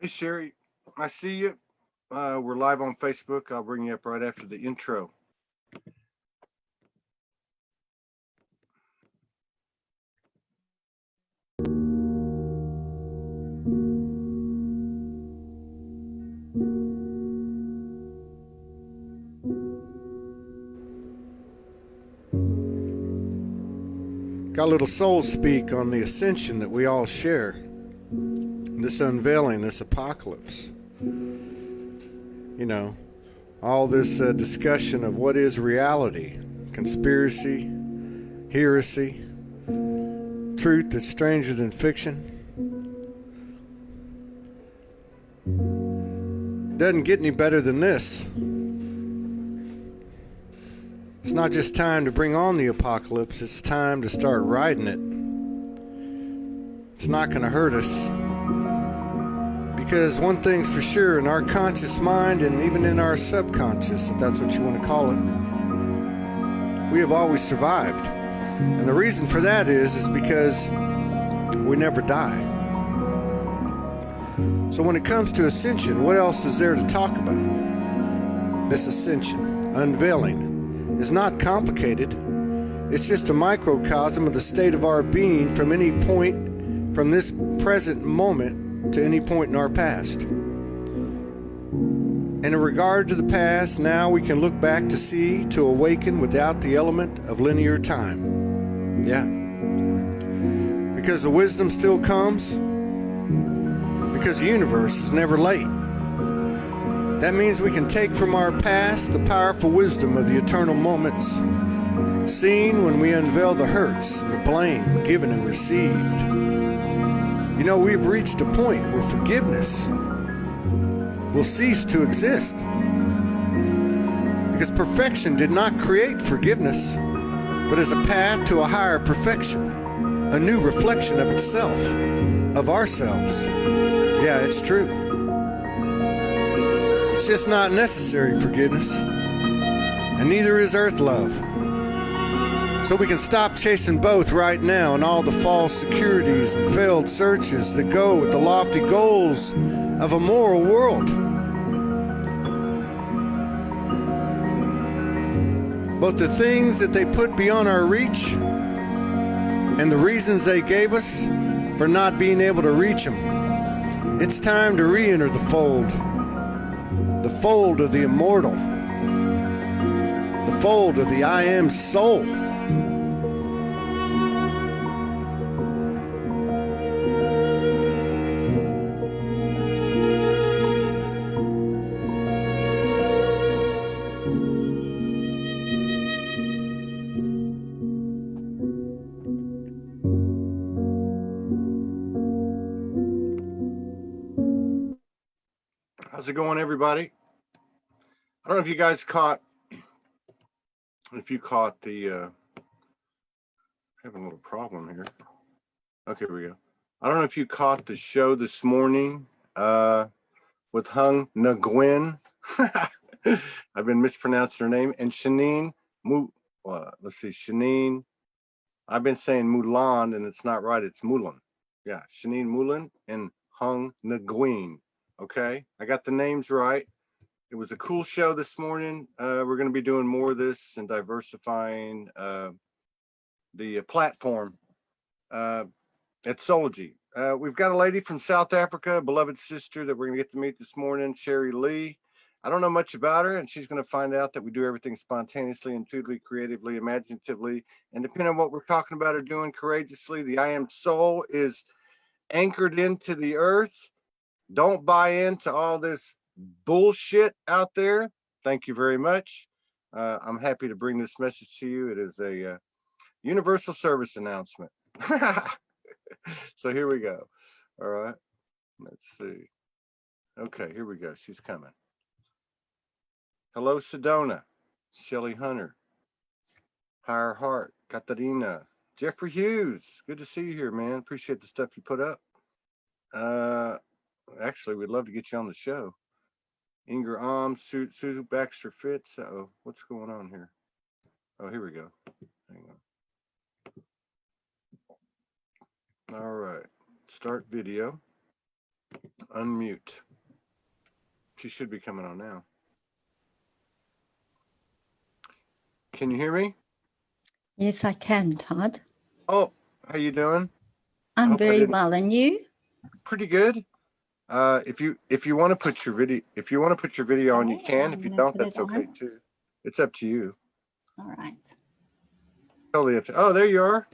Hey Cheri, I see you. We're live on Facebook. I'll bring you up right after the intro. Got a little soul speak on the ascension that we all share. This unveiling, this apocalypse. You know, all this discussion of what is reality, conspiracy, heresy, truth that's stranger than fiction. Doesn't get any better than this. It's not just time to bring on the apocalypse, it's time to start riding it. It's not going to hurt us. Because one thing's for sure, in our conscious mind and even in our subconscious, if that's what you want to call it, we have always survived. And the reason for that is because we never die. So when it comes to ascension, what else is there to talk about? This ascension, unveiling, is not complicated. It's just a microcosm of the state of our being from any point, from this present moment, to any point in our past. And in regard to the past, now we can look back to see, to awaken without the element of linear time. Yeah. Because the wisdom still comes. Because the universe is never late. That means we can take from our past the powerful wisdom of the eternal moments, seen when we unveil the hurts and the blame given and received. You know, we've reached a point where forgiveness will cease to exist. Because perfection did not create forgiveness, but as a path to a higher perfection, a new reflection of itself, of ourselves. Yeah, it's true. It's just not necessary forgiveness, and neither is earth love. So we can stop chasing both right now and all the false securities and failed searches that go with the lofty goals of a moral world. Both the things that they put beyond our reach and the reasons they gave us for not being able to reach them. It's time to re-enter the fold of the immortal, the fold of the I Am Soul. How's it going, everybody? I don't know if you guys caught, the, having a little problem here. Okay, here we go. I don't know if you caught the show this morning with Hung Nguyen. I've been mispronouncing her name. And Shanine, Shanine, I've been saying Mulan, and it's not right. It's Mulan. Yeah, Shanine Mulan and Hung Nguyen. Okay, I got the names right. It was a cool show this morning. We're going to be doing more of this and diversifying the platform at Soulogy. We've got a lady from South Africa, a beloved sister that we're going to get to meet this morning, Cheri Lee. I don't know much about her, and she's going to find out that we do everything spontaneously, intuitively, creatively, imaginatively, and depending on what we're talking about or doing, courageously. The I Am Soul is anchored into the earth. Don't buy into all this bullshit out there. Thank you very much. I'm happy to bring this message to you. It is a universal service announcement. So here we go. All right. Let's see. Okay, here we go. She's coming. Hello, Sedona. Shelly Hunter. Higher Heart. Katarina. Jeffrey Hughes. Good to see you here, man. Appreciate the stuff you put up. Actually, we'd love to get you on the show. Inger Suzu Baxter Fitz. Uh-oh, what's going on here? Oh, here we go. Hang on. All right, start video. unmute. She should be coming on now. Can you hear me? Yes, I can, Todd. Oh, how you doing? I'm very well, and you? Pretty good. If you want to put your video on, you can. If you don't, that's okay too. It's up to you. All right. Totally up to. Oh, there you are.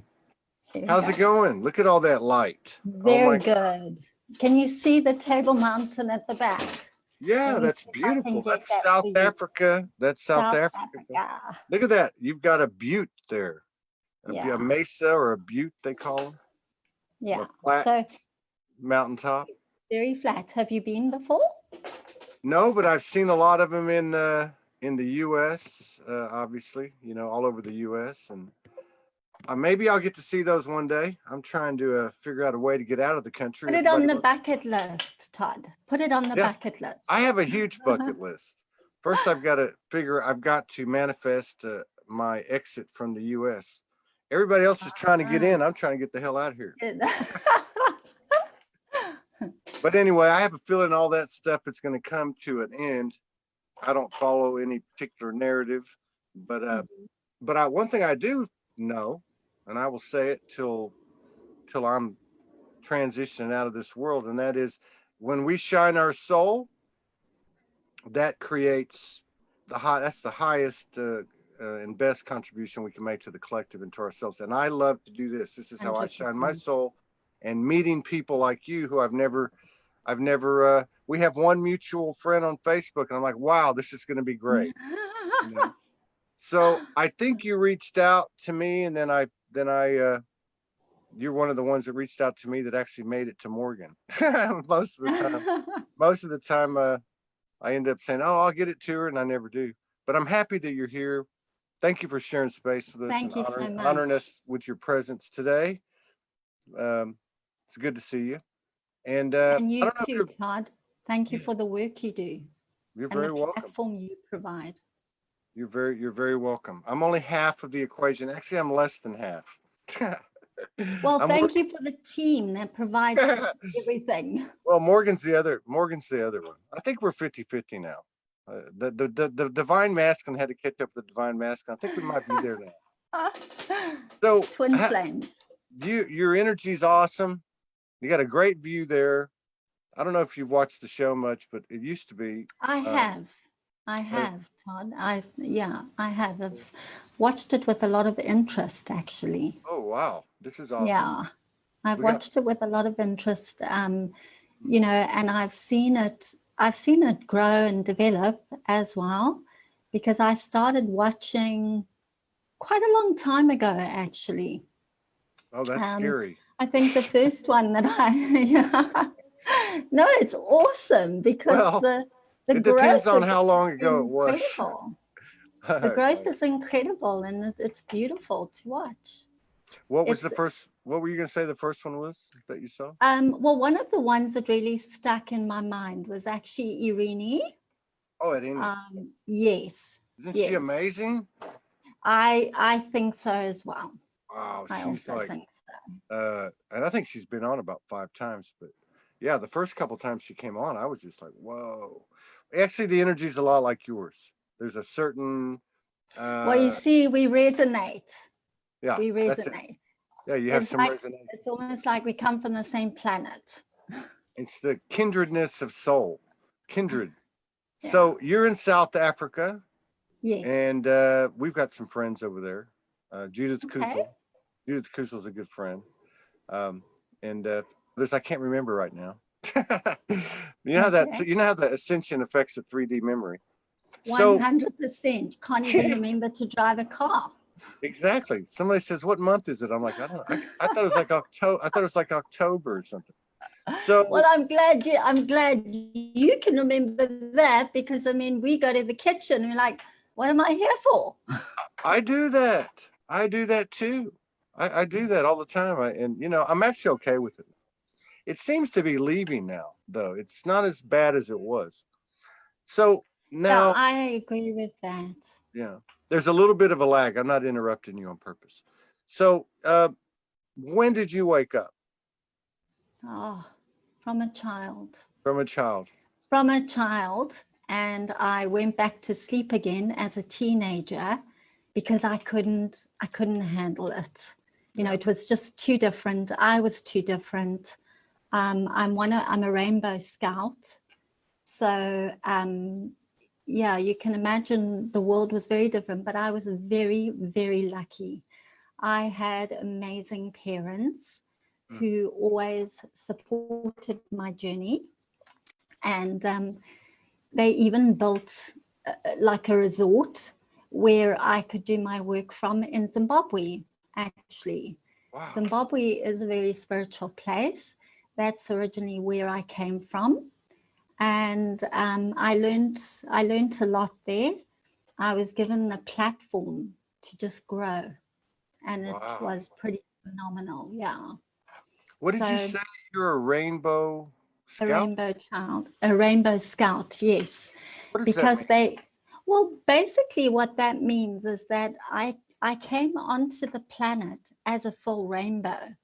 How's it going? Look at all that light. Very good. Can you see the Table Mountain at the back? Yeah, that's beautiful. That's South Africa. That's South Africa. Look at that. You've got a butte there. A mesa or a butte, they call them. Yeah. A flat mountaintop. Very flat. Have you been before? No, but I've seen a lot of them in the U.S. Obviously, all over the U.S. and maybe I'll get to see those one day. I'm trying to figure out a way to get out of the country. Put it on the bucket list, Todd. Put it on the bucket list. I have a huge bucket list. First, I've got to manifest my exit from the U.S. Everybody else is trying to get in. I'm trying to get the hell out of here. But anyway, I have a feeling all that stuff is going to come to an end. I don't follow any particular narrative, but one thing I do know, and I will say it till I'm transitioning out of this world, and that is when we shine our soul, that creates that's the highest and best contribution we can make to the collective and to ourselves. And I love to do this. This is how 100%. I shine my soul, and meeting people like you who I've never we have one mutual friend on Facebook, and I'm like, wow, this is going to be great. So I think you reached out to me, and then I you're one of the ones that reached out to me that actually made it to Morgan. Most of the time I end up saying, oh, I'll get it to her, and I never do. But I'm happy that you're here. Thank you for sharing space with us. Thank you so much. Honoring us with your presence today. It's good to see you. And you too, Todd. Thank you for the work you do. You're very welcome. The platform you provide. You're very welcome. I'm only half of the equation. Actually, I'm less than half. Well, thank you for the team that provides everything. Well, Morgan's the other one. I think we're 50-50 now. The divine masculine had to catch up with the divine masculine. I think we might be there now. So twin flames. Your energy's awesome. You got a great view there. I don't know if you've watched the show much, but it used to be. I have, Todd. I have. I've watched it with a lot of interest, actually. Oh wow, this is awesome. Yeah, I've watched it with a lot of interest. And I've seen it. I've seen it grow and develop as well, because I started watching quite a long time ago, actually. Oh, that's scary. I think the first one that no, it's awesome because the it depends on how long ago it was. The growth is incredible, and it's beautiful to watch. What was the first? What were you going to say the first one was that you saw? Well, one of the ones that really stuck in my mind was actually Irene. Oh, Irene. Yes. Isn't she amazing? I think so as well. Wow, I also think so. And I think she's been on about 5 times, but yeah, the first couple times she came on, I was just like, whoa. Actually, the energy is a lot like yours. There's a certain. Well, you see, we resonate. Yeah, we resonate. Yeah, you have some resonance. It's almost like we come from the same planet. It's the kindredness of soul. Kindred. Yeah. So you're in South Africa. Yes. And we've got some friends over there. Judith Kuzel. Judith Kuzel's a good friend. And others I can't remember right now. You know how the ascension affects the 3D memory. 100%. Can't even remember to drive a car. Exactly. Somebody says, "What month is it?" I'm like, I don't know. I thought it was like October. I thought it was like October or something. So well, I'm glad you can remember that, because I mean, we go to the kitchen and we're like, what am I here for? I do that. I do that too. I do that all the time. I'm actually okay with it. It seems to be leaving now, though. It's not as bad as it was. So now I agree with that. Yeah. There's a little bit of a lag. I'm not interrupting you on purpose. So when did you wake up? Oh, from a child. From a child. From a child, and I went back to sleep again as a teenager because I couldn't handle it. You know, it was just too different. I was too different. I'm a Rainbow Scout. So yeah, you can imagine the world was very different, but I was very, very lucky. I had amazing parents who always supported my journey. And they even built like a resort where I could do my work from in Zimbabwe, actually. Wow. Zimbabwe is a very spiritual place. That's originally where I came from. And I learned a lot there. I was given a platform to just grow, and it was pretty phenomenal. Yeah. What did you So say? You're a rainbow a scout? rainbow child, a rainbow scout, yes. What does that Because mean? well, basically what that means is that I came onto the planet as a full rainbow.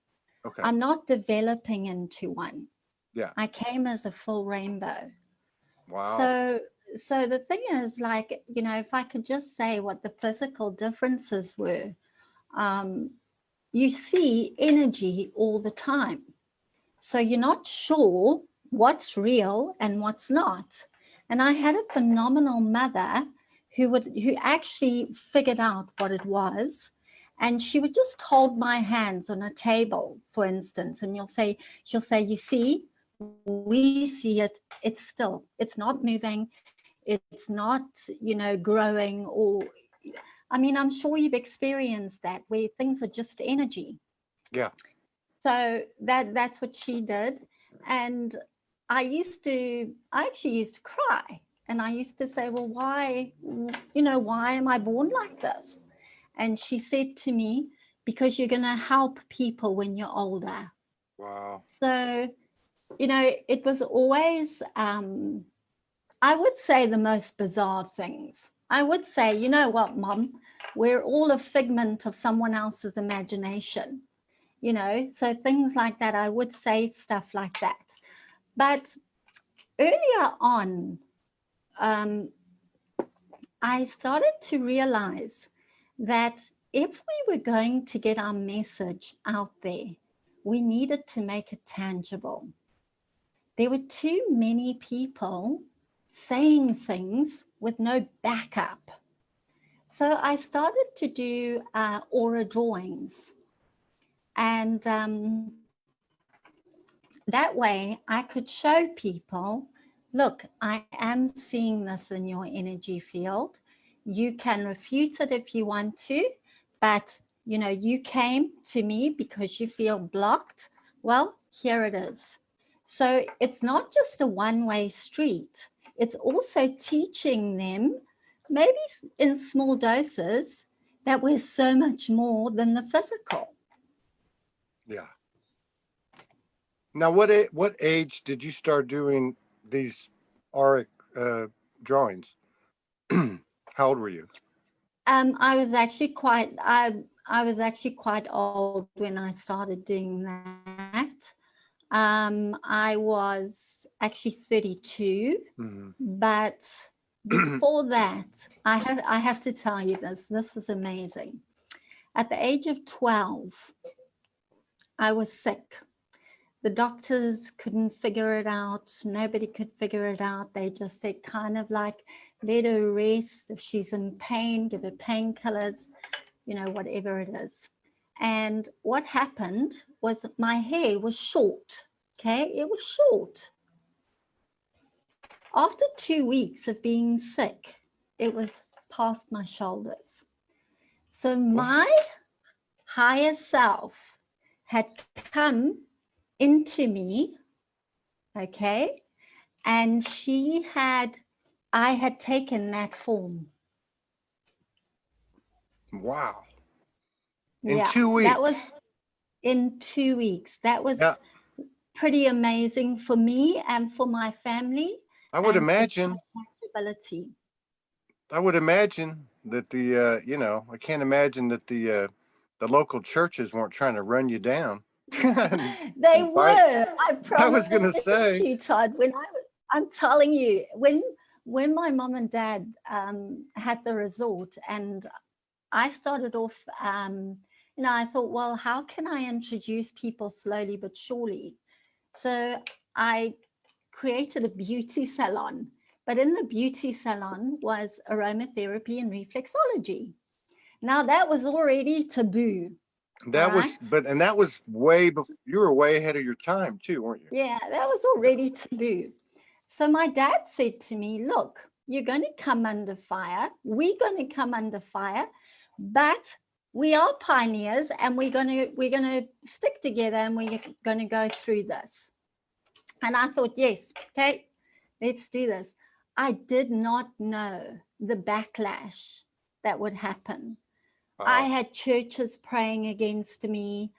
Okay. I'm not developing into one. Yeah. I came as a full rainbow. Wow. So the thing is, like, you know, if I could just say what the physical differences were, you see energy all the time. So you're not sure what's real and what's not. And I had a phenomenal mother who actually figured out what it was. And she would just hold my hands on a table, for instance, and she'll say, you see, we see it, it's still, it's not moving, it's not, you know, growing, or, I mean, I'm sure you've experienced that where things are just energy. Yeah. So that's what she did. And I actually used to cry. And I used to say, well, why, you know, why am I born like this? And she said to me, because you're going to help people when you're older. Wow. So, you know, it was always, I would say, the most bizarre things. I would say, you know what, Mom, we're all a figment of someone else's imagination. You know, so things like that, I would say stuff like that. But earlier on, I started to realize that if we were going to get our message out there, we needed to make it tangible. There were too many people saying things with no backup. So I started to do aura drawings. And that way I could show people, look, I am seeing this in your energy field. You can refute it if you want to, but you know, you came to me because you feel blocked. Well, here it is. So it's not just a one-way street. It's also teaching them, maybe in small doses, that we're so much more than the physical. Yeah. Now, what age did you start doing these auric drawings? How old were you? I was actually quite old when I started doing that. I was actually 32, but before that, I have to tell you this. This is amazing. At the age of 12, I was sick. The doctors couldn't figure it out. Nobody could figure it out. They just said kind of like, let her rest. If she's in pain, give her painkillers, you know, whatever it is. And what happened was my hair was short. Okay, it was short. After 2 weeks of being sick, it was past my shoulders. So my higher self had come into me, okay, and I had taken that form. Wow. In Yeah, 2 weeks. that was in 2 weeks. That was Yeah. pretty amazing for me and for my family. I would And imagine. I would imagine that the you know, I can't imagine that the local churches weren't trying to run you down. They And by, were. I I was gonna promise say, you, Todd. I'm telling you, when my mom and dad had the resort, and I started off, I thought, well, how can I introduce people slowly but surely? So I created a beauty salon, but in the beauty salon was aromatherapy and reflexology. Now that was already taboo. All that right. was, and that was way before, you were way ahead of your time too, weren't you? Yeah, that was already taboo. So my dad said to me, look, you're going to come under fire. We're going to come under fire, but we are pioneers and we're going to stick together and we're going to go through this. And I thought, yes, okay, let's do this. I did not know the backlash that would happen. I Oh, had churches praying against me.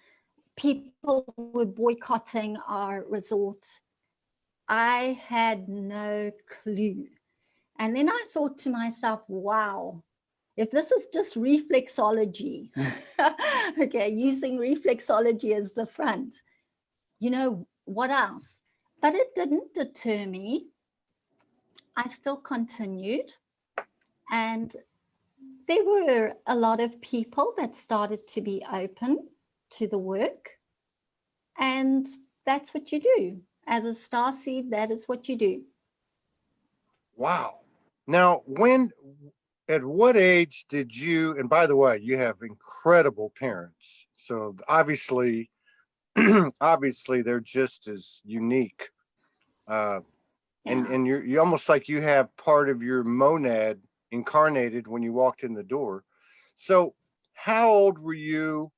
People were boycotting our resort. I had no clue. And then I thought to myself, wow, if this is just reflexology, okay, using reflexology as the front, what else? But it didn't deter me. I still continued. And there were a lot of people that started to be open to the work. And that's what you do. As a starseed, that is what you do. wow. Now, at what age did you, and by the way, you have incredible parents. So obviously, obviously they're just as unique. Uh, and Yeah. you almost like you have part of your monad incarnated when you walked in the door. So how old were you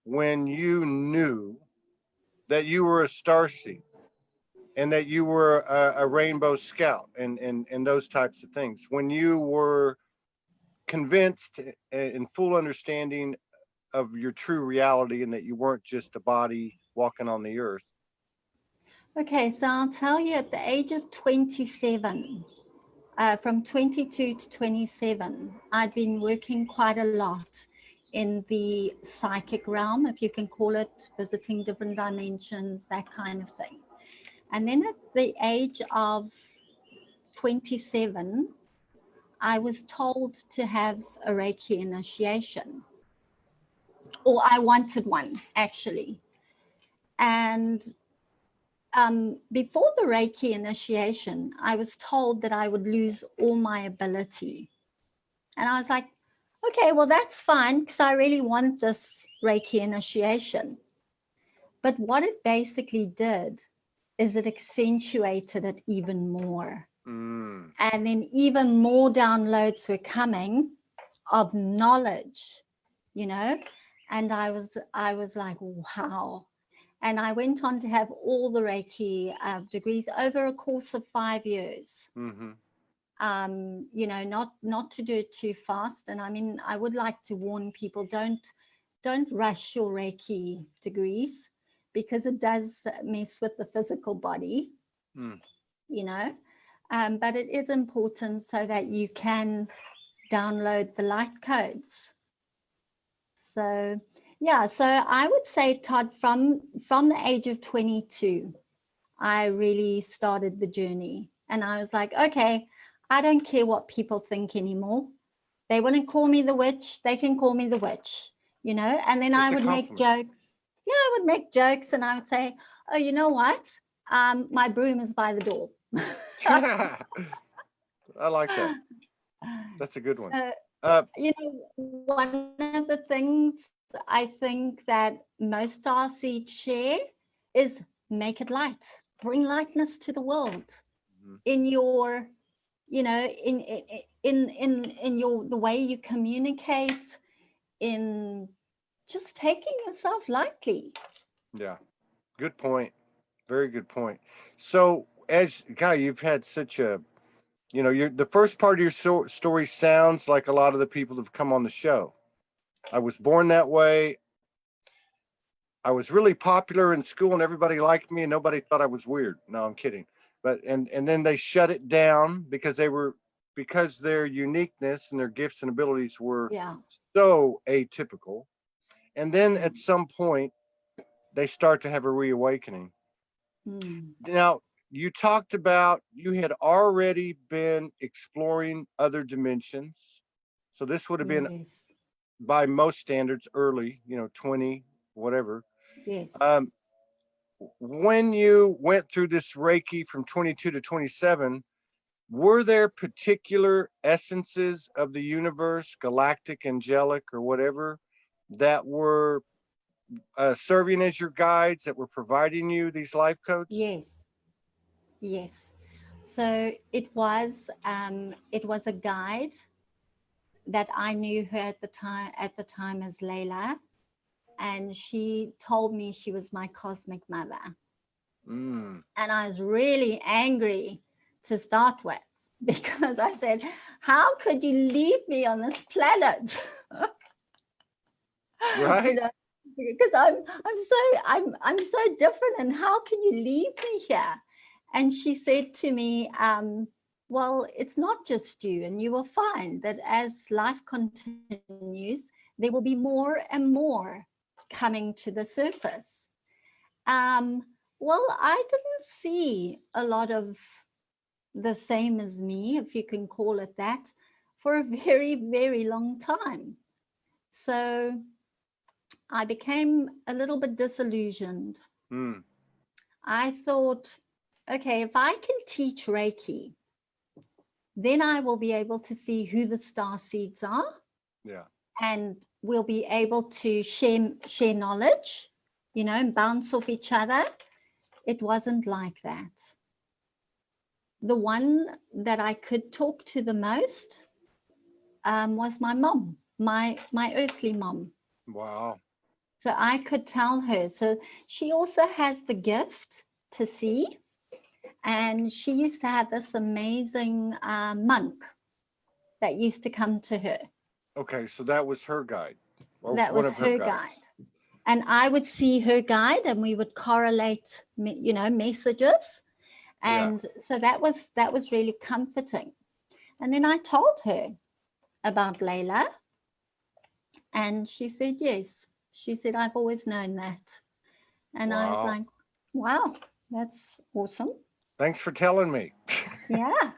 when you knew that you were a starseed and that you were a rainbow scout and those types of things? When you were convinced in full understanding of your true reality and that you weren't just a body walking on the earth. Okay, so I'll tell you at the age of 27, from 22 to 27, I'd been working quite a lot in the psychic realm, if you can call it, visiting different dimensions, that kind of thing. And then at the age of 27, I was told to have a Reiki initiation, or I wanted one actually. And before the Reiki initiation, I was told that I would lose all my ability. And I was like, okay, well, that's fine because I really want this Reiki initiation. But what it basically did is it accentuated it even more. Mm. And then even more downloads were coming of knowledge, you know, and I was like, wow. And I went on to have all the Reiki degrees over a course of 5 years. Mm-hmm. Not to do it too fast. And I mean, I would like to warn people, don't rush your Reiki degrees because it does mess with the physical body, Mm. you know. But it is important so that you can download the light codes. So yeah, so I would say, Todd, from the age of 22, I really started the journey. And I was like, okay, I don't care what people think anymore. They want to call me the witch, they can call me the witch, And then I That's a would make compliment. jokes. Yeah, I would make jokes and I would say, oh, you know what? My broom is by the door. I like that. That's a good one. So, Uh, one of the things I think that most starseeds share is make it light, bring lightness to the world mhm. in your, in your the way you communicate, in just taking yourself lightly. Yeah, good point. Very good point. So, as Guy, you've had such a, you're the first part of your story sounds like a lot of the people who've come on the show. I was born that way. I was really popular in school and everybody liked me and nobody thought I was weird. No, I'm kidding. But and then they shut it down because their uniqueness and their gifts and abilities were Yeah. so atypical. And then Yeah. at some point they start to have a reawakening. Mm. Now, you talked about you had already been exploring other dimensions. So this would have been, Yes. by most standards, early, 20, whatever. Yes. Um, when you went through this Reiki from 22 to 27, were there particular essences of the universe, galactic, angelic, or whatever, that were serving as your guides, that were providing you these life codes? Yes. Yes. So it was a guide that I knew her at the time as Layla, and she told me she was my cosmic mother. Mm, And I was really angry to start with because I said, how could you leave me on this planet? You right? know, because I'm so different, and how can you leave me here? And she said to me, well, it's not just you, and you will find that as life continues, there will be more and more coming to the surface. Um, well, I didn't see a lot of the same as me, if you can call it that, for a very, very long time. So I became a little bit disillusioned. Mm, I thought, okay, if I can teach Reiki, then I will be able to see who the star seeds are, yeah. and we'll be able to share knowledge, and bounce off each other. It wasn't like that. The one that I could talk to the most was my mom, my earthly mom. Wow. So I could tell her. So she also has the gift to see. And she used to have this amazing monk that used to come to her. Okay, so that was her guide, or That one was of her her guide. guides. And I would see her guide, and we would correlate, messages. Yeah. And so that was really comforting. And then I told her about Layla, and she said, yes. She said, I've always known that. And I was Wow. like, wow, that's awesome. Thanks for telling me. Yeah.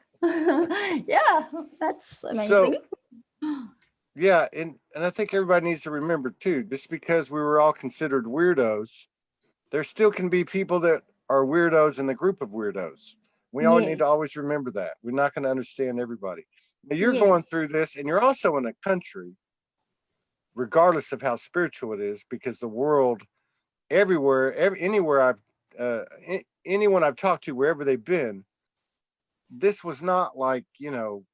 Yeah, that's amazing. So, yeah, and I think everybody needs to remember too, just because we were all considered weirdos, there still can be people that are weirdos in the group of weirdos. We all need to Yes. always remember that. We're not going to understand everybody. Now, you're Yes. going through this, and you're also in a country, regardless of how spiritual it is, because the world, everywhere, anywhere anyone I've talked to, wherever they've been, this was not like,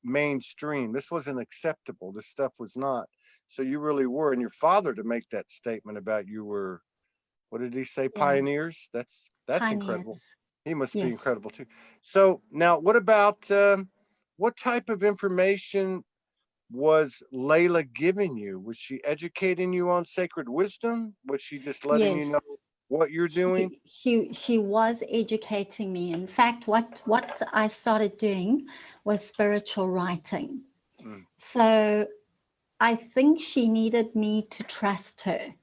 mainstream. This wasn't acceptable. This stuff was not. So you really were. And your father, to make that statement about you were, what did he say? Yeah. Pioneers. That's incredible. Pioneers. He must be Yes. incredible too. So now, what about what type of information was Layla giving you? Was she educating you on sacred wisdom? Was she just letting you Yes. know what you're doing? She was educating me. In fact, what I started doing was spiritual writing. Mm, So I think she needed me to trust her.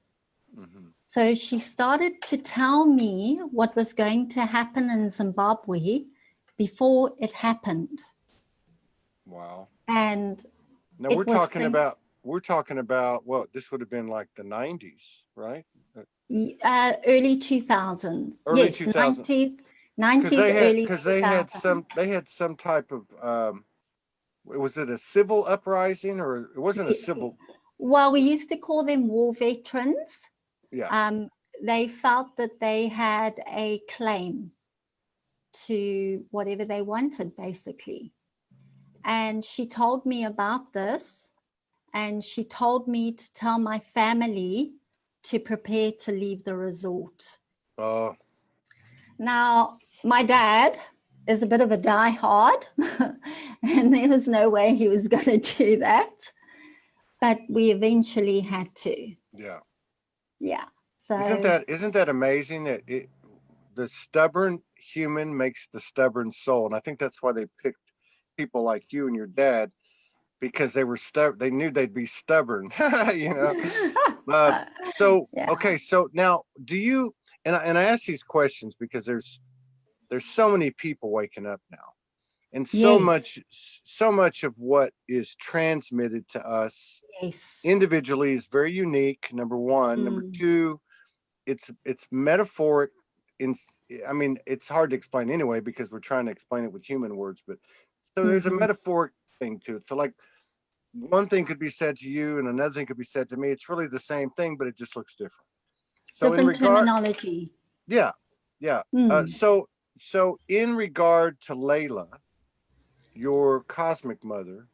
mhm. So she started to tell me what was going to happen in Zimbabwe before it happened. Wow. And Now it was we're talking about what, this would have been like the 90s, right? early 2000s. Early Yes, 2000. 90s, early Because 2000s. they had some type of was it a civil uprising, or it wasn't a civil? Well, we used to call them war veterans. Yeah. Um, they felt that they had a claim to whatever they wanted, basically. And she told me about this, and she told me to tell my family to prepare to leave the resort. Oh, Now, my dad is a bit of a diehard, and there was no way he was going to do that. But we eventually had to. yeah. Yeah. So, Isn't that amazing that the stubborn human makes the stubborn soul, and I think that's why they picked people like you and your dad, because they were they knew they'd be stubborn, you know. So yeah. okay, so now and I ask these questions because there's so many people waking up now, and Yes, so much of what is transmitted to us yes. individually is very unique. Number one. Number Mm, two, it's metaphoric. In I mean, it's hard to explain anyway because we're trying to explain it with human words. But so there's a mhm. metaphoric thing to it. So like one thing could be said to you and another thing could be said to me. It's really the same thing, but it just looks different. So in Different regard, terminology. yeah, yeah. Mm, So in regard to Layla, your cosmic mother,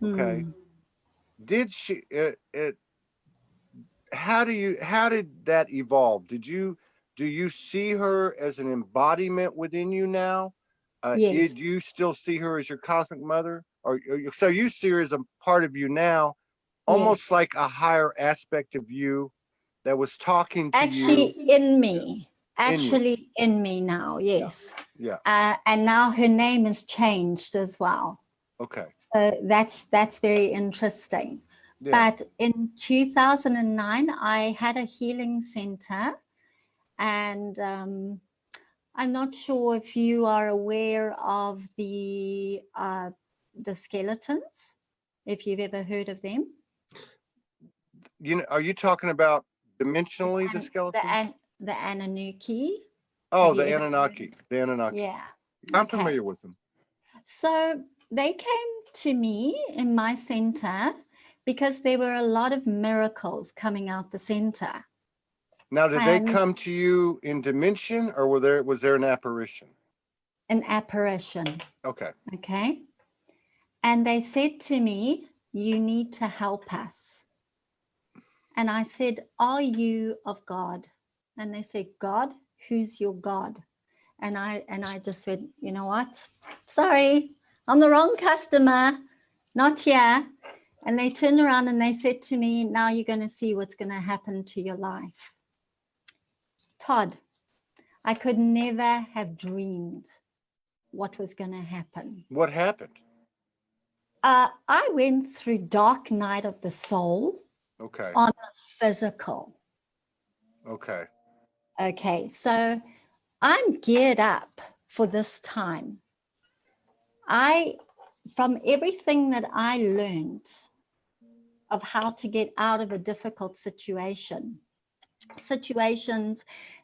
okay, mm. did she? How did that evolve? Do you see her as an embodiment within you now? Yes, Did you still see her as your cosmic mother, so you see her as a part of you now, almost yes. like a higher aspect of you that was talking to Actually, you in me. in you? Actually, in me now. Yeah, Yes. yeah. And now her name is changed as well. Okay, So that's very interesting. yeah. But in 2009, I had a healing center, and I'm not sure if you are aware of the skeletons, if you've ever heard of them. You know, are you talking about dimensionally the And skeletons? the Anunnaki. Oh, Have the you ever heard? Anunnaki. The Anunnaki. Yeah. I'm Okay. familiar with them. So they came to me in my center because there were a lot of miracles coming out the center. Now, did they And come to you in dimension, or was there an apparition? an apparition. Okay. Okay. And they said to me, "You need to help us." And I said, "Are you of God?" And they said, "God, who's your God?" And I just went, "You know what? Sorry, I'm the wrong customer, not here." And they turned around and they said to me, "Now you're going to see what's going to happen to your life." Todd, I could never have dreamed what was going to happen. What happened? I went through dark night of the soul Okay. on the physical. Okay. Okay, so I'm geared up for this time. From everything that I learned of how to get out of a difficult situations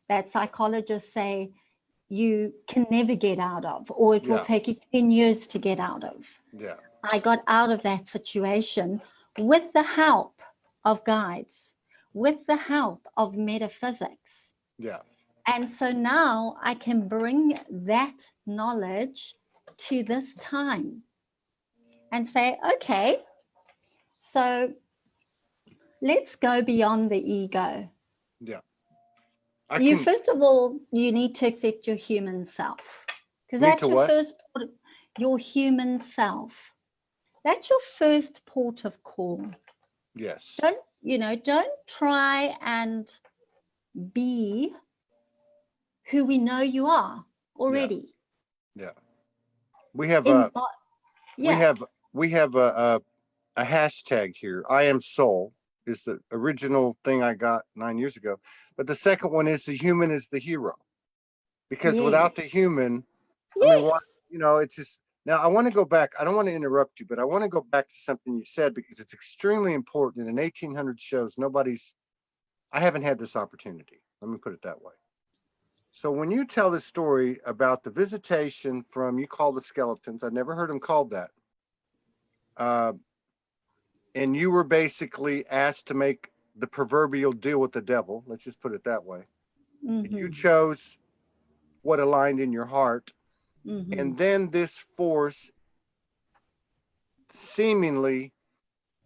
that psychologists say you can never get out of, or it will Yeah. take you 10 years to get out of. Yeah. I got out of that situation with the help of guides, with the help of metaphysics. Yeah. And so now I can bring that knowledge to this time and say, okay, so let's go beyond the ego. Yeah. I You, can first of all, you need to accept your human self, because need to that's your what? first, your human self. That's your first port of call. Yes. Don't try and be who we know you are Yeah. already. Yeah. We have In a we Yeah, have we have a hashtag here. I am soul is the original thing I got 9 years ago. But the second one is the human is the hero. Because yes, without the human, I mean, what, yes, it's just, now I want to go back. I don't want to interrupt you, but I want to go back to something you said because it's extremely important. In 1800 shows, I haven't had this opportunity. Let me put it that way. So when you tell this story about the visitation from, you called it skeletons, I've never heard them called that. Uh, and you were basically asked to make the proverbial deal with the devil. Let's just put it that way. And you mm-hmm, chose what aligned in your heart. mm-hmm, And then this force seemingly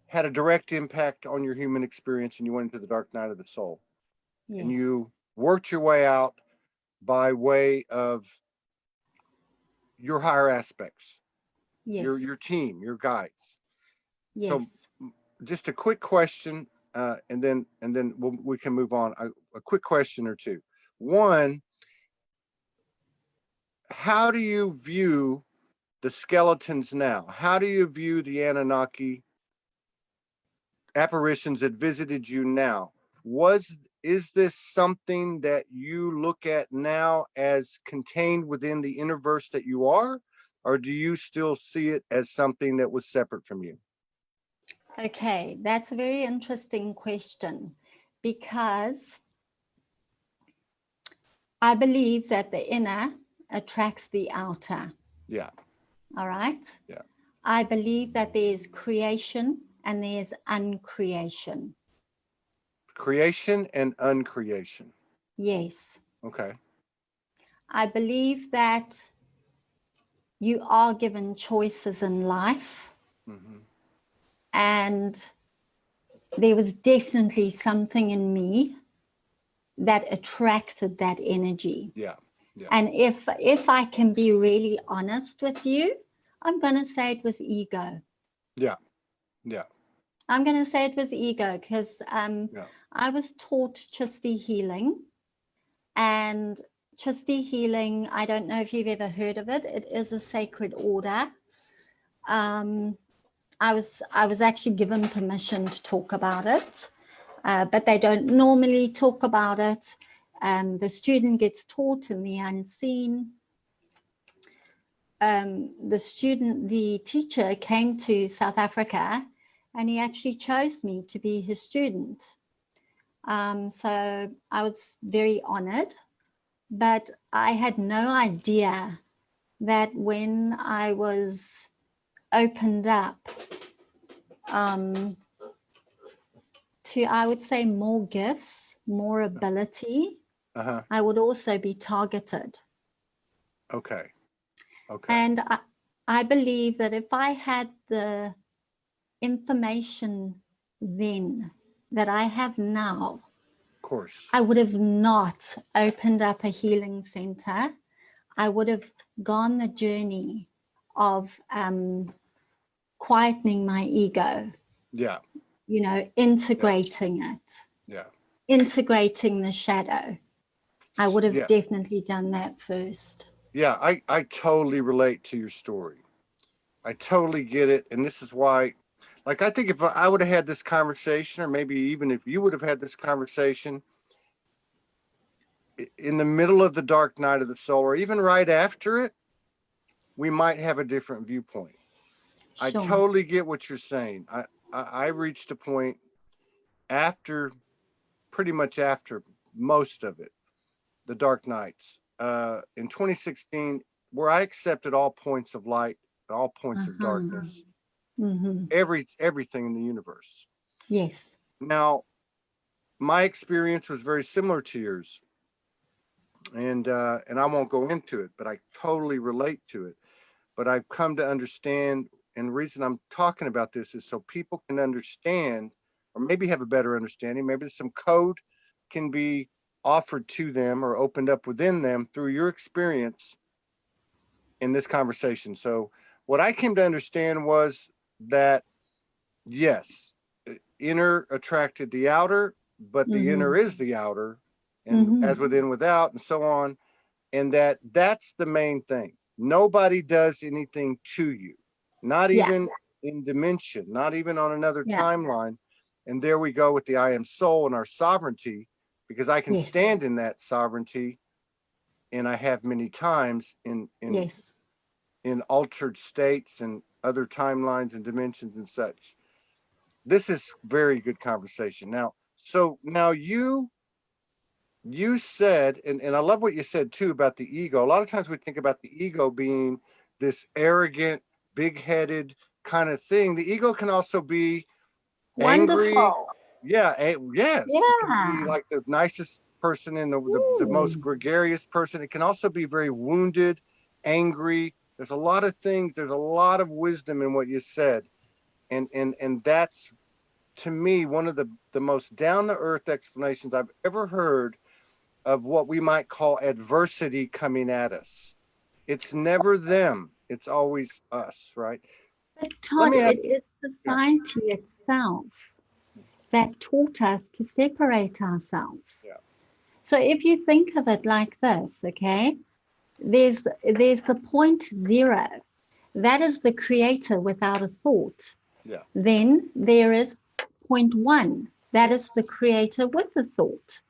had a direct impact on your human experience and you went into the dark night of the soul and yes, you worked your way out by way of your higher aspects, yes, your team, your guides. So yes. just a quick question, and then we can move on. A quick question or two. One, how do you view the skeletons now? How do you view the Anunnaki apparitions that visited you now? is this something that you look at now as contained within the universe that you are, or do you still see it as something that was separate from you? Okay, that's a very interesting question, because I believe that the inner attracts the outer. Yeah. All right. Yeah. I believe that there's creation and there's uncreation. Creation and uncreation. Yes. Okay. I believe that you are given choices in life, Mm-hmm. and there was definitely something in me that attracted that energy. Yeah. Yeah. And if I can be really honest with you, I'm going to say it was ego. Yeah. Yeah. I'm going to say it was ego, because Yeah. I was taught Chisti healing. And Chisti healing, I don't know if you've ever heard of it. It is a sacred order. I was actually given permission to talk about it, but they don't normally talk about it. The student gets taught in the unseen. The teacher came to South Africa, and he actually chose me to be his student. So I was very honored, but I had no idea that when I was opened up to, I would say, more gifts, more ability, Uh-huh. I would also be targeted. Okay. Okay. And I believe that if I had the information then that I have now, Of course. I would have not opened up a healing center. I would have gone the journey of quietening my ego, Yeah. integrating it, Yeah. integrating the shadow. I would have Yeah. definitely done that first. Yeah. I totally relate to your story. I totally get it. And this is why, like, I think if I would have had this conversation, or maybe even if you would have had this conversation in the middle of the dark night of the soul, or even right after it, we might have a different viewpoint. I Sure. totally get what you're saying. I reached a point after, pretty much after most of it, the dark nights, in 2016, where I accepted all points of light, all points of Uh-huh. darkness, Mm-hmm. everything in the universe. Yes. Now, my experience was very similar to yours, and I won't go into it, but I totally relate to it. But I've come to understand, and the reason I'm talking about this is so people can understand, or maybe have a better understanding. Maybe some code can be offered to them or opened up within them through your experience in this conversation. So what I came to understand was that, yes, inner attracted the outer, but the Mm-hmm. inner is the outer, and Mm-hmm. as within without, and so on. And that's the main thing. Nobody does anything to you, not Yeah. even in dimension, not even on another Yeah. timeline. And there we go with the I am soul and our sovereignty, because I can Yes. stand in that sovereignty, and I have many times Yes. in altered states and other timelines and dimensions and such. This is very good conversation. Now you said, and I love what you said too about the ego. A lot of times we think about the ego being this arrogant, big-headed kind of thing. The ego can also be angry. Wonderful. Yeah, yes, it can be Yeah. like the nicest person and the most Mm. gregarious person. It can also be very wounded, angry. There's a lot of things. There's a lot of wisdom in what you said, and that's, to me, one of the most down-to-earth explanations I've ever heard of what we might call adversity coming at us. It's never them. It's always us, right? But Let Todd, me ask. it is Yeah. society itself that taught us to separate ourselves. Yeah. So if you think of it like this, okay, there's the point zero. That is the creator without a thought. Yeah. Then there is point one. That is the creator with the thought.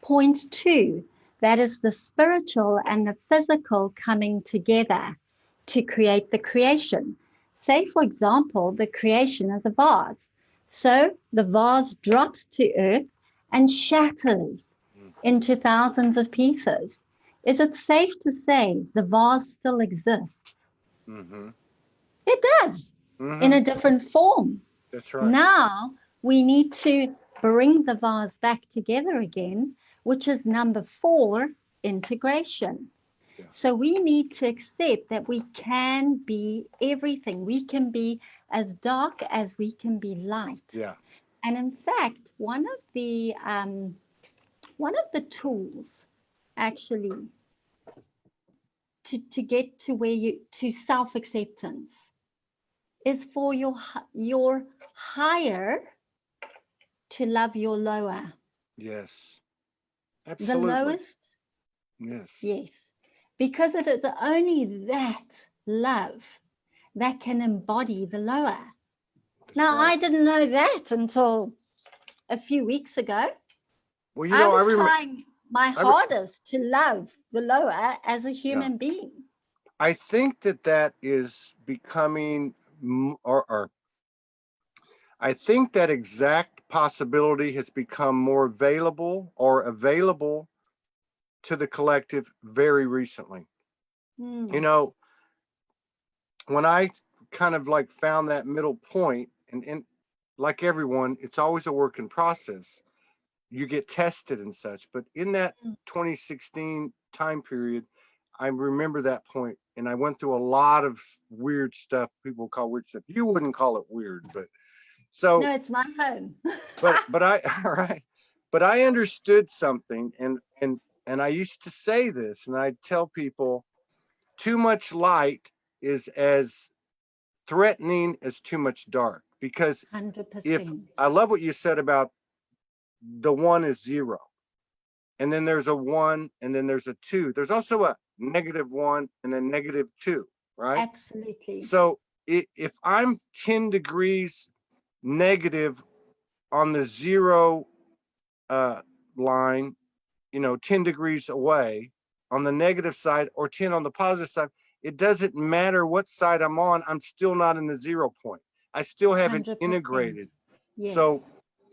Point two, that is the spiritual and the physical coming together to create the creation. Say, for example, the creation is a vase. So the vase drops to earth and shatters into thousands of pieces. Is it safe to say the vase still exists? Mm-hmm. It does, in Mm-hmm. a different form. That's right. Now we need to bring the vase back together again, which is number four, integration. Yeah. So we need to accept that we can be everything. We can be as dark as we can be light. Yeah. And in fact, one of the tools actually to get to where you to self-acceptance is for your higher to love your lower. Yes. The Absolutely. lowest, Yes. yes, because it is only that love that can embody the lower. That's Now, right. I didn't know that until a few weeks ago. Well, I I was remember. trying my hardest to love the lower as a Yeah. human being. I think that is becoming, or I think that exact possibility has become more available to the collective very recently. You Mm, know, when I kind of like found that middle point, and like everyone, it's always a work in process. You get tested and such, but in that 2016 time period, I remember that point, and I went through a lot of weird stuff. People call weird stuff. You wouldn't call it weird, but so, no, it's my home. but I, all right, but I understood something, and I used to say this, and I tell people, too much light is as threatening as too much dark, because if 100%. I love what you said about the one is zero, and then there's a one, and then there's a two. There's also a -1 and a -2, right? Absolutely. So if I'm 10 degrees negative on the zero uh, line, 10 degrees away on the negative side, or 10 on the positive side, it doesn't matter what side I'm on. I'm still not in the 0 point. I still haven't 100%. integrated. So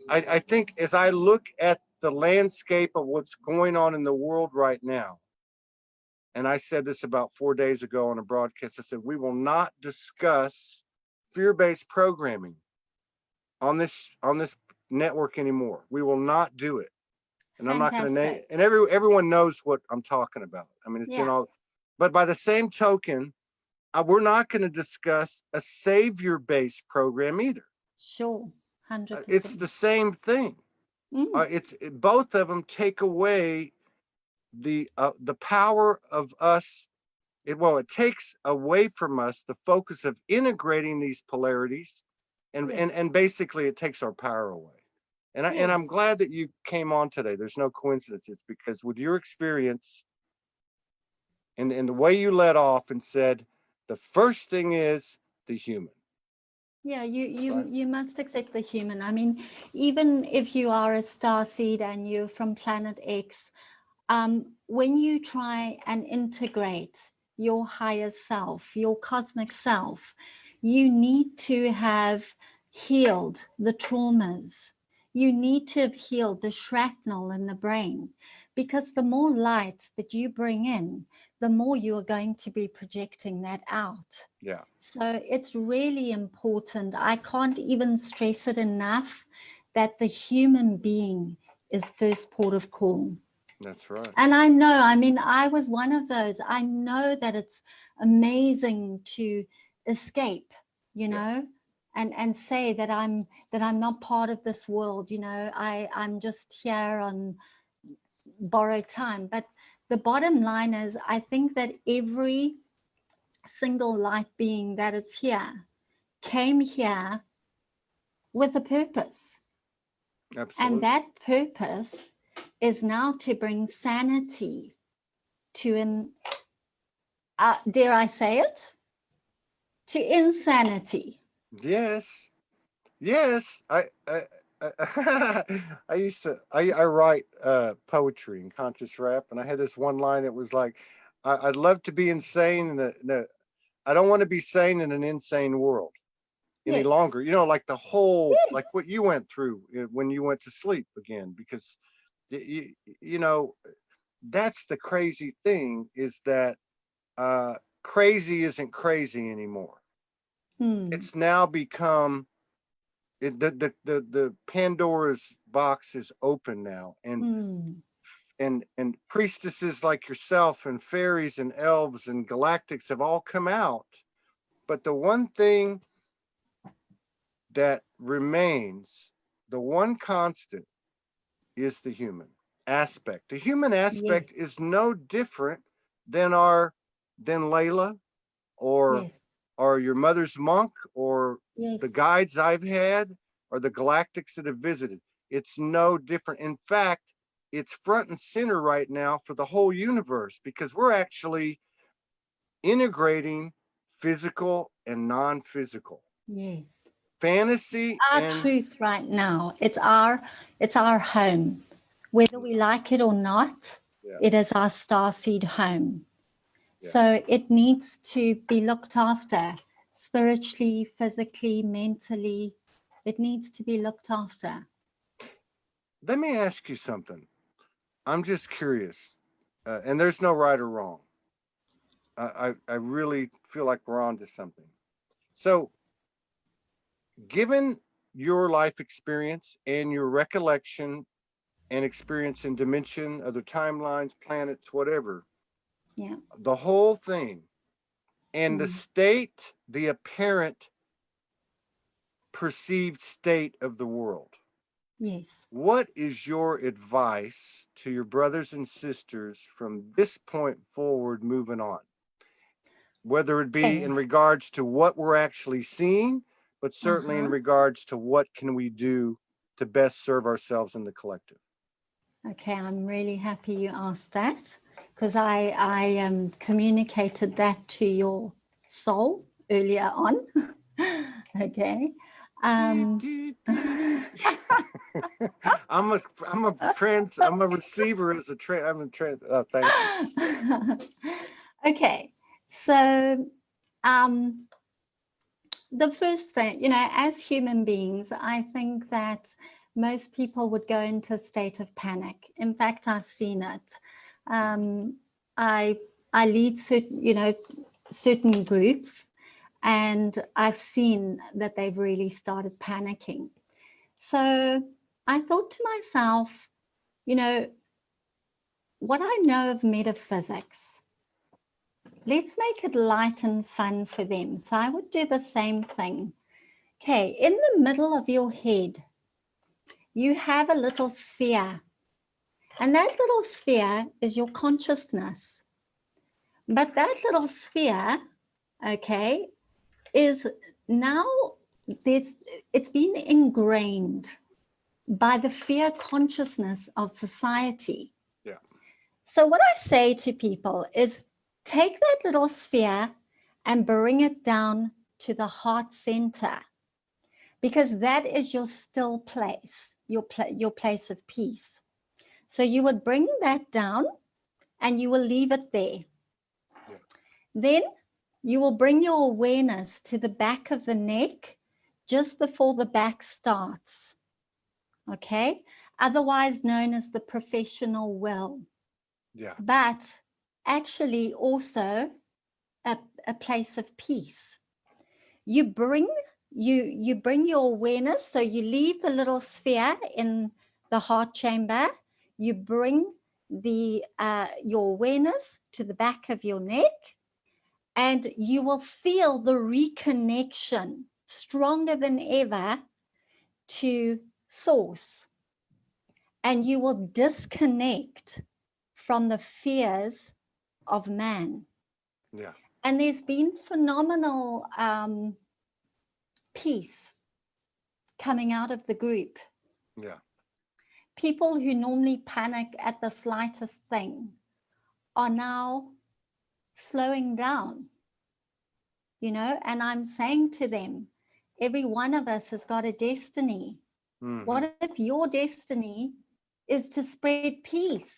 Yes. I think as I look at the landscape of what's going on in the world right now, and I said this about 4 days ago on a broadcast, I said, we will not discuss fear-based programming on this network anymore. We will not do it. And I'm not going to name, Fantastic. and everyone knows what I'm talking about. I mean, it's in Yeah, all, but by the same token, we're not going to discuss a savior-based program either. sure. It's 100%. the same thing. Mm, Both of them take away the power of us. It takes away from us the focus of integrating these polarities, and and yes. and basically it takes our power away. And I'm Yes. glad that you came on today. There's no coincidences, because with your experience and the way you led off and said the first thing is the human, Yeah, you you right? you must accept the human. I mean, even if you are a star seed and you're from planet X, when you try and integrate your higher self, your cosmic self, you need to have healed the traumas. You need to have healed the shrapnel in the brain, because the more light that you bring in, the more you are going to be projecting that out. Yeah, So it's really important. I can't even stress it enough that the human being is first port of call. that's right. And I know, I mean, I was one of those. I know that it's amazing to escape, you Yeah, know, and say that I'm not part of this world, I'm just here on borrowed time. But the bottom line is, I think that every single light being that is here came here with a purpose. And absolutely. that purpose is now to bring sanity to dare I say it, to insanity. Yes, yes. I used to I write poetry and conscious rap, and I had this one line that was like, I'd love to be insane I don't want to be sane in an insane world any Yes, longer. You know, like the whole, like yes, what you went through when you went to sleep again, because you, you know, that's the crazy thing, is that uh, crazy isn't crazy anymore. hmm, It's now become the Pandora's box is open now, hmm, and priestesses like yourself and fairies and elves and galactics have all come out. But the one thing that remains, the one constant, is the human aspect. The human yes, aspect is no different than our than Layla, or yes, your mother's monk, or the yes, guides I've had, or the galactics that have visited. It's no different. In fact, it's front and center right now for the whole universe, because we're actually integrating physical and non-physical, yes. fantasy Our and truth right now. It's our home. Whether we like it or not, yeah, it is our starseed home. yeah. So it needs to be looked after spiritually, physically, mentally. It needs to be looked after. Let me ask you something. I'm just curious, and there's no right or wrong. I really feel like we're on to something. So, given your life experience and your recollection and experience in dimension, other timelines, planets, whatever, Yeah. the whole thing, and the Mm. state, the apparent perceived state of the world, Yes. what is your advice to your brothers and sisters from this point forward moving on? Whether it be Okay. in regards to what we're actually seeing, but certainly in Uh-huh. regards to what can we do to best serve ourselves in the collective. Okay, I'm really happy you asked that, because I communicated that to your soul earlier on. Okay. Um, I'm a receiver as a I'm a trans. Oh, thank you. okay. So um, the first thing, as human beings, I think that most people would go into a state of panic. In fact, I've seen it. Um, I I lead certain groups, and I've seen that they've really started panicking. So I thought to myself, you know, what I know of metaphysics, let's make it light and fun for them. So I would do the same thing. Okay, in the middle of your head, you have a little sphere, and that little sphere is your consciousness. But that little sphere, okay, is now it's been ingrained by the fear consciousness of society. Yeah, So what I say to people is take that little sphere and bring it down to the heart center, because that is your still place, your place of peace. So you would bring that down and you will leave it there. yeah, Then you will bring your awareness to the back of the neck just before the back starts, okay? Otherwise known as the professional will, yeah, but actually also a place of peace. You bring you bring your awareness, so you leave the little sphere in the heart chamber. You bring the your awareness to the back of your neck, and you will feel the reconnection stronger than ever to source, and you will disconnect from the fears of man. yeah, And there's been phenomenal peace coming out of the group. yeah, People who normally panic at the slightest thing are now slowing down, and I'm saying to them, every one of us has got a destiny. Mm-hmm. What if your destiny is to spread peace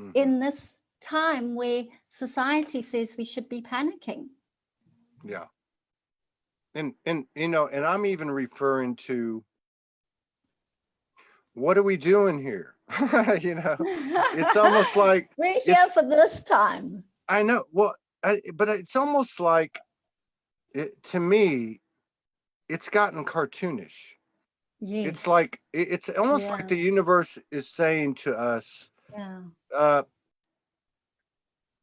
Mm-hmm. in this time where society says we should be panicking? Yeah. And you know, and I'm even referring to, what are we doing here? You know, it's almost like We're here it's, for this time. I know, well, but it's almost like, to me, it's gotten cartoonish. It's Yes. like, it's almost like the universe is saying to us, Yeah.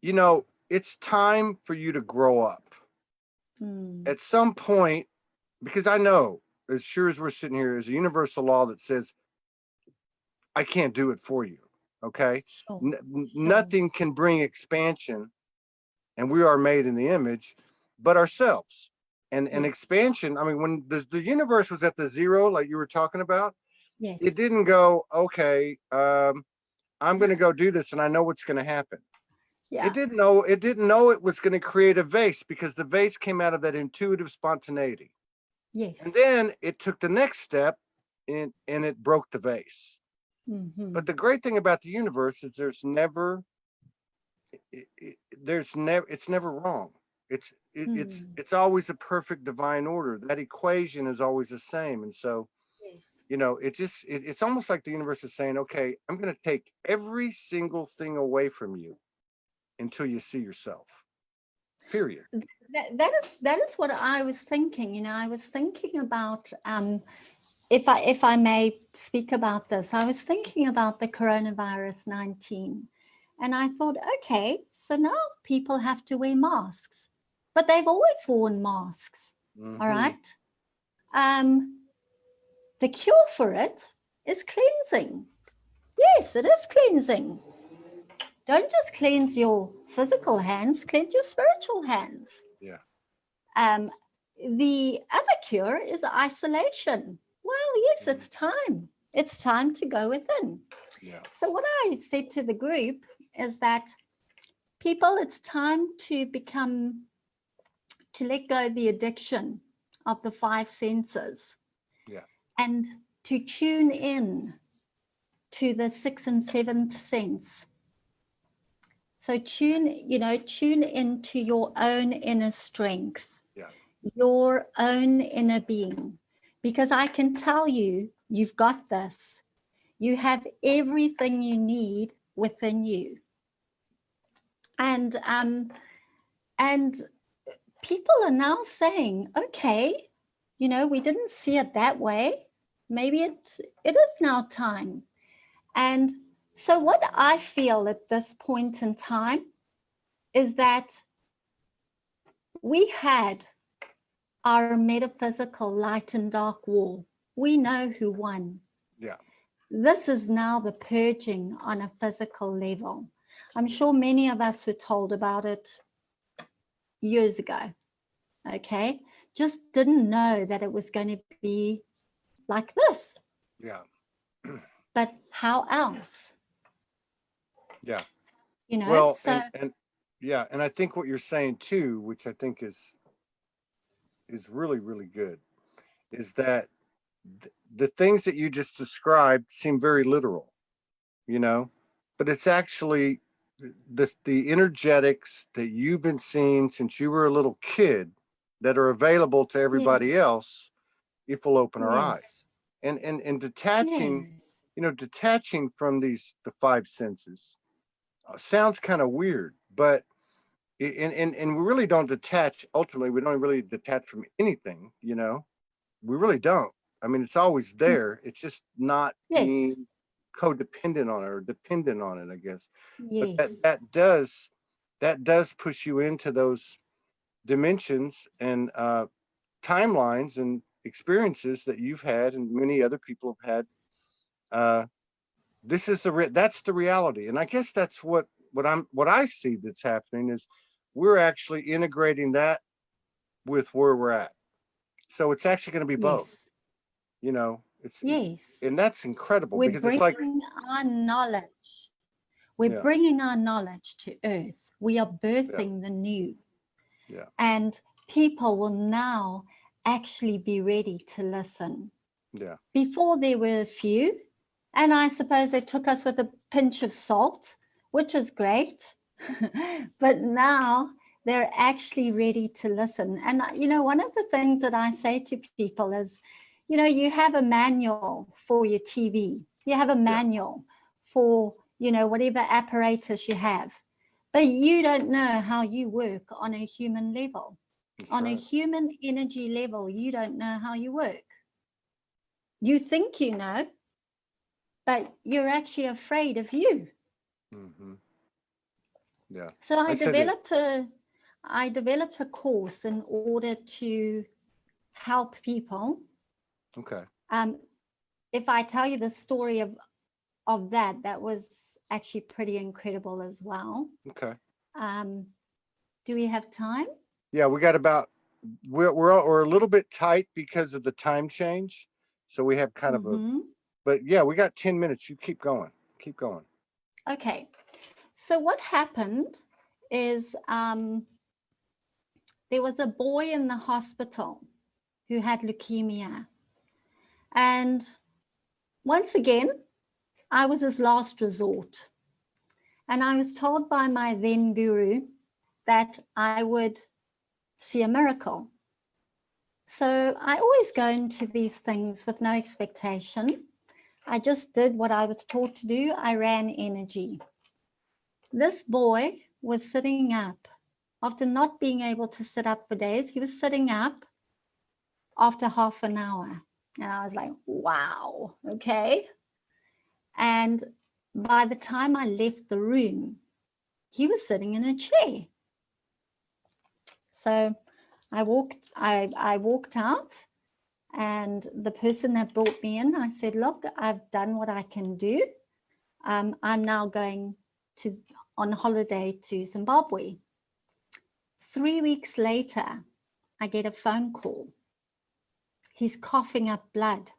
you know, it's time for you to grow up. At some point, because I know, as sure as we're sitting here, there's a universal law that says, I can't do it for you. Okay. Sure. Nothing can bring expansion, and we are made in the image, but ourselves. And Yes. expansion, I mean, when the universe was at the zero, like you were talking about, Yes. it didn't go, okay, I'm going to go do this and I know what's going to happen. Yeah. It didn't know it was going to create a vase, because the vase came out of that intuitive spontaneity. Yes. And then it took the next step, and it broke the vase. Mm-hmm. But the great thing about the universe is it's never wrong. It's always a perfect divine order. That equation is always the same. And so, Yes. you know, it's almost like the universe is saying, okay, I'm going to take every single thing away from you until you see yourself. Period. That is what I was thinking. You know, I was thinking about, if I may speak about this, I was thinking about the coronavirus 19, and I thought, okay, so now people have to wear masks, but they've always worn masks. Mm-hmm. All right. The cure for it is cleansing. Yes, it is cleansing. Don't just cleanse your physical hands, cleanse your spiritual hands. Yeah. The other cure is isolation. Well, yes, it's time. It's time to go within. Yeah. So what I said to the group is that, people, it's time to let go of the addiction of the five senses. Yeah. And to tune in to the sixth and seventh sense. So tune into your own inner strength, Yeah. your own inner being, because I can tell you, you've got this. You have everything you need within you. And people are now saying, okay, we didn't see it that way. Maybe it is now time. And so what I feel at this point in time is that we had our metaphysical light and dark war. We know who won. Yeah. This is now the purging on a physical level. I'm sure many of us were told about it years ago, okay? Just didn't know that it was going to be like this. Yeah. But how else? Yeah. So and yeah, and I think what you're saying too, which I think is really, really good, is that the things that you just described seem very literal, but it's actually the energetics that you've been seeing since you were a little kid that are available to everybody else if we'll open our eyes. And detaching, detaching from the five senses sounds kind of weird, but and we really don't detach. Ultimately, we don't really detach from anything, we really don't. I mean, it's always there. It's just not being codependent on it or dependent on it, I guess. But that does push you into those dimensions and timelines and experiences that you've had and many other people have had. This is that's the reality, and I guess that's what I see that's happening is we're actually integrating that with where we're at. So it's actually going to be both. It's and that's incredible because it's like our knowledge. We're bringing our knowledge to earth. We are birthing the new. Yeah. And people will now actually be ready to listen. Yeah. Before there were a few, and I suppose they took us with a pinch of salt, which is great. But now they're actually ready to listen. And, one of the things that I say to people is, you have a manual for your TV, you have a manual for, whatever apparatus you have, but you don't know how you work on a human level. That's on right. a human energy level, you don't know how you work. You think you know, but you're actually afraid of you. Mm-hmm. Yeah. So I said it. I developed a course in order to help people. Okay. If I tell you the story of that was actually pretty incredible as well. Okay. Do we have time? Yeah, we got about we're a little bit tight because of the time change, so we have kind of a. But yeah, we got 10 minutes. You keep going. Keep going. Okay. So what happened is there was a boy in the hospital who had leukemia. And once again, I was his last resort. And I was told by my then guru that I would see a miracle. So I always go into these things with no expectation. I just did what I was taught to do. I ran energy. This boy was sitting up. After not being able to sit up for days, he was sitting up after half an hour. And I was like, wow, okay. And by the time I left the room, he was sitting in a chair. So I walked out, and the person that brought me in, I said, look, I've done what I can do. I'm now going on holiday to Zimbabwe. 3 weeks later, I get a phone call. He's coughing up blood.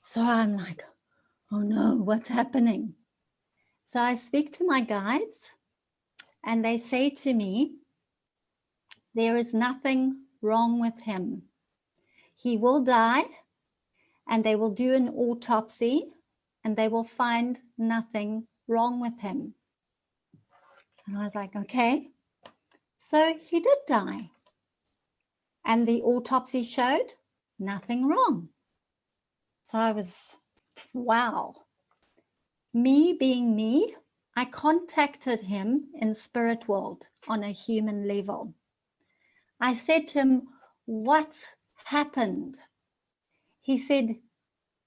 So I'm like, oh no, what's happening? So I speak to my guides, and they say to me, there is nothing wrong with him. He will die, and they will do an autopsy, and they will find nothing wrong with him. And I was like, okay. So he did die. And the autopsy showed nothing wrong. So I was, wow. Me being me, I contacted him in spirit world on a human level. I said to him, what happened? He said,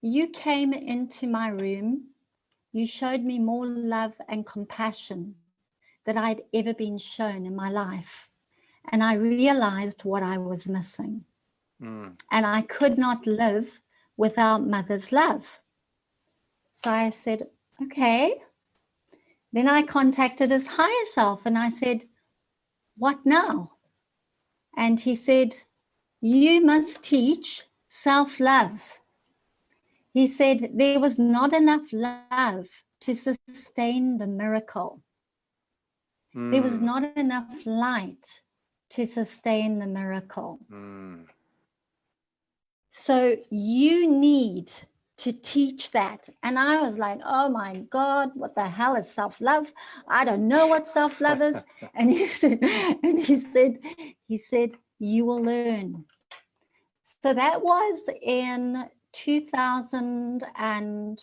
you came into my room. You showed me more love and compassion that I'd ever been shown in my life. And I realized what I was missing. And I could not live without mother's love. So I said, okay. Then I contacted his higher self and I said, what now? And he said, you must teach self-love. He said there was not enough love to sustain the miracle. There was not enough light to sustain the miracle. So you need to teach that. And I was like, oh my God, what the hell is self-love? I don't know what self-love is. And he said, you will learn. So that was in 2000 and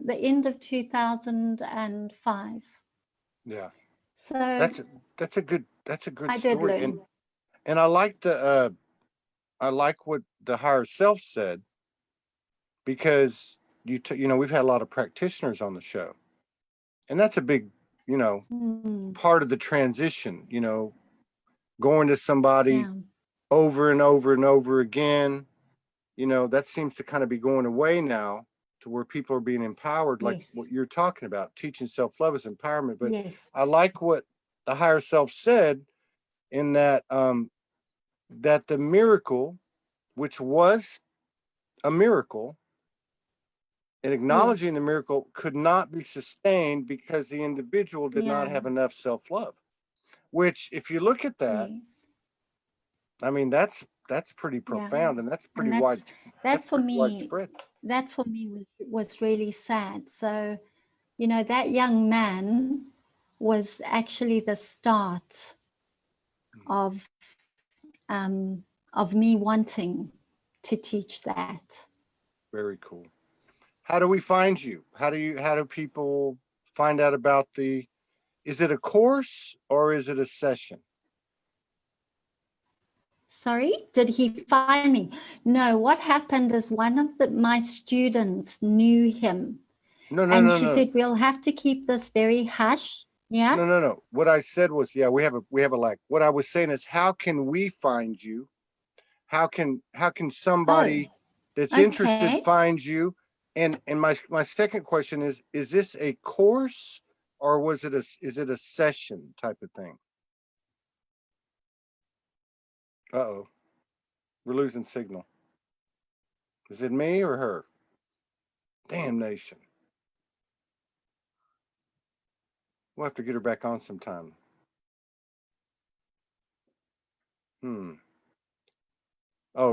the end of 2005. Yeah. So that's a good I story. did learn. And I like what the higher self said, because we've had a lot of practitioners on the show, and that's a big part of the transition, going to somebody over and over and over again, that seems to kind of be going away now, to where people are being empowered, like what you're talking about. Teaching self-love is empowerment. But I like what the higher self said, in that that the miracle, which was a miracle, and acknowledging the miracle, could not be sustained because the individual did not have enough self-love. Which, if you look at that, I mean, that's that's pretty Yeah. profound, and that's pretty And wide. that That's for pretty me, widespread. that for me was really sad. So, you know, that young man was actually the start of me wanting to teach that. Very cool. How do we find you? How do people find out about is it a course or is it a session? Sorry, did he find me? No, what happened is one of my students knew him, No, no, and no, she no, said, we'll have to keep this very hush. Yeah. no, no, no. What I said was, yeah, we have a lack. What I was saying is, how can we find you? How can Oh, somebody that's interested okay. find you? And my second question is this a course or is it a session type of thing? Uh-oh, we're losing signal. Is it me or her? Damnation. We'll have to get her back on sometime. Oh,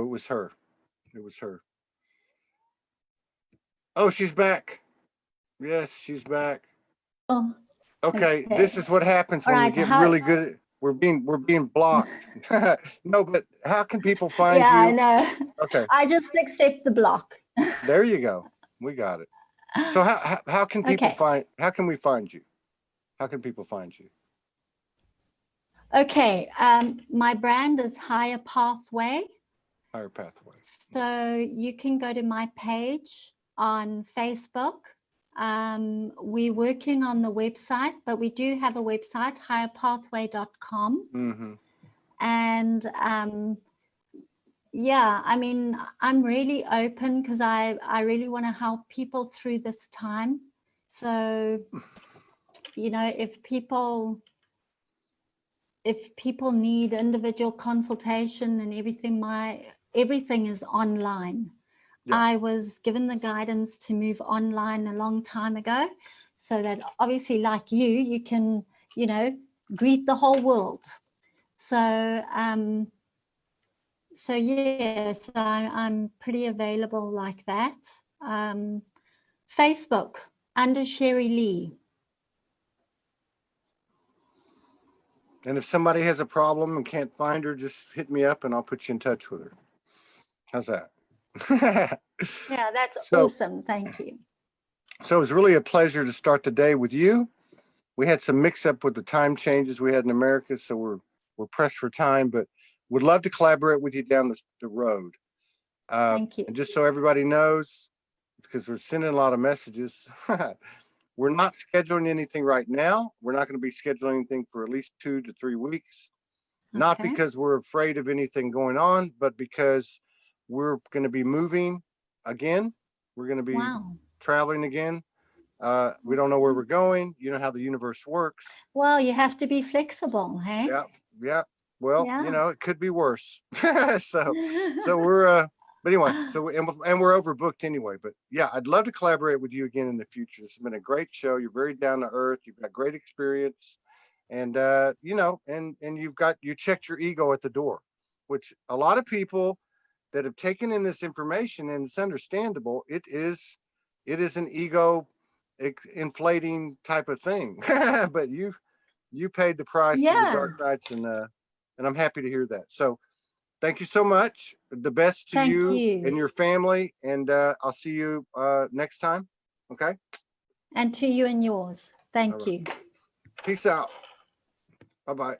it was her. It was her. Oh, she's back. Yes, she's back. Oh, Okay, this okay. is what happens All when we right. get How? really good at we're being blocked. No, but how can people find Yeah, I you? know. Okay, I just accept the block. there you go. We got it. So how can people Okay. find how can we find you? How can people find you? Okay. My brand is Higher Pathway. Higher Pathway. So you can go to my page on Facebook. We're working on the website, but we do have a website, higherpathway.com. Mm-hmm. And yeah, I mean, I'm really open because I really want to help people through this time. So, you know, if people need individual consultation and everything is online. Yeah. I was given the guidance to move online a long time ago, so that obviously, like you can, you know, greet the whole world. So, so yes, I'm pretty available like that. Facebook under Cheri Lee. And if somebody has a problem and can't find her, just hit me up and I'll put you in touch with her. How's that? Yeah, that's So awesome. Thank you. it was really a pleasure to start the day with you. We had some mix up with the time changes we had in America, so we're pressed for time, but would love to collaborate with you down the road. Thank you. And just so everybody knows, because we're sending a lot of messages, we're not scheduling anything right now. We're not going to be scheduling anything for at least 2 to 3 weeks. Not Okay. because we're afraid of anything going on, but because we're going to be moving again. We're going to be Wow. traveling again. We don't know where we're going. You know how the universe works. Well, you have to be flexible, hey? Yeah, yeah. Well, you Yeah. know, it could be worse. So we're but anyway, and we're overbooked anyway. But yeah, I'd love to collaborate with you again in the future. It's been a great show. You're very down to earth. You've got great experience, and you know, and you checked your ego at the door, which a lot of people that have taken in this information, and it's understandable. It is an ego inflating type of thing, but you paid the price through the Yeah. dark nights, and I'm happy to hear that. So thank you so much. The best to Thank you and you. your family, and I'll see you next time. Okay. And to you and yours. All Thank right. you. Peace out. Bye bye.